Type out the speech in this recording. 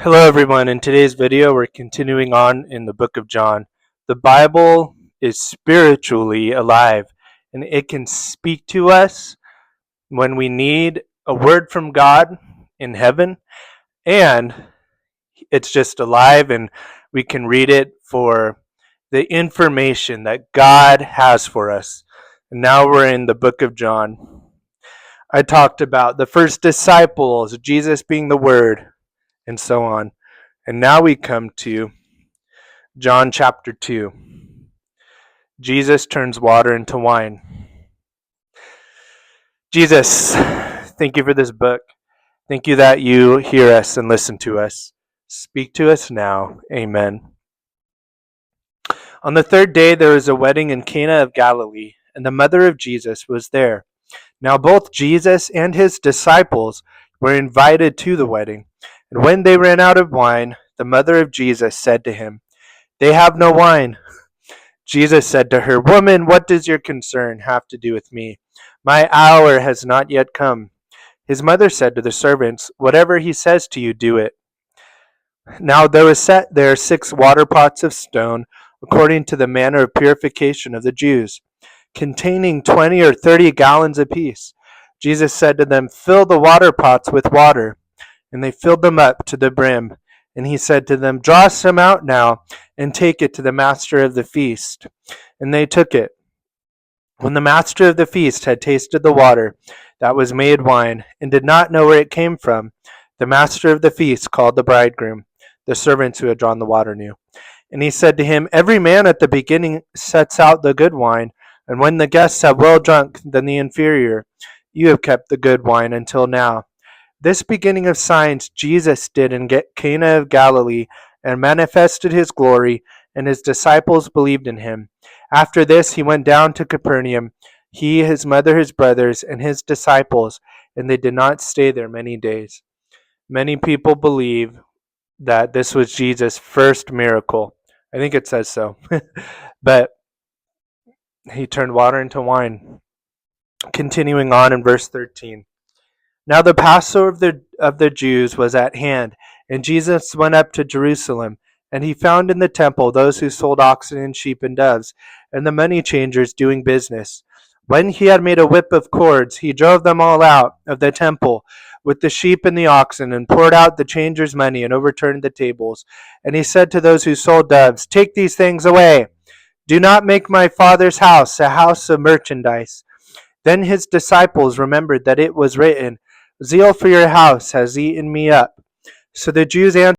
Hello everyone, in today's video we're continuing on in the book of John. The Bible is spiritually alive and it can speak to us when we need a word from God in heaven, and it's just alive and we can read it for the information that God has for us. And now we're in the book of John. I talked about the first disciples, Jesus being the Word, and so on. And now we come to John chapter 2. Jesus turns water into wine. Jesus, thank you for this book. Thank you that you hear us and listen to us. Speak to us now. Amen. On the third day there was a wedding in Cana of Galilee, and the mother of Jesus was there. Now both Jesus and his disciples were invited to the wedding. And when they ran out of wine, the mother of Jesus said to him, "They have no wine." Jesus said to her, "Woman, what does your concern have to do with me? My hour has not yet come." His mother said to the servants, "Whatever he says to you, do it." Now there was set there 6 water pots of stone, according to the manner of purification of the Jews, containing 20 or 30 gallons apiece. Jesus said to them, "Fill the water pots with water." And they filled them up to the brim. And he said to them, "Draw some out now, and take it to the master of the feast." And they took it. When the master of the feast had tasted the water that was made wine, and did not know where it came from, the master of the feast called the bridegroom. The servants who had drawn the water knew. And he said to him, "Every man at the beginning sets out the good wine, and when the guests have well drunk, then the inferior. You have kept the good wine until now." This beginning of signs Jesus did in Cana of Galilee, and manifested his glory, and his disciples believed in him. After this he went down to Capernaum, he, his mother, his brothers, and his disciples, and they did not stay there many days. Many people believe that this was Jesus' first miracle. I think it says so. But he turned water into wine. Continuing on in verse 13. Now the Passover of the Jews was at hand, and Jesus went up to Jerusalem, and he found in the temple those who sold oxen and sheep and doves, and the money changers doing business. When he had made a whip of cords, he drove them all out of the temple with the sheep and the oxen, and poured out the changers' money, and overturned the tables. And he said to those who sold doves, "Take these things away. Do not make my Father's house a house of merchandise." Then his disciples remembered that it was written, "Zeal for your house has eaten me up." So the Jews answered,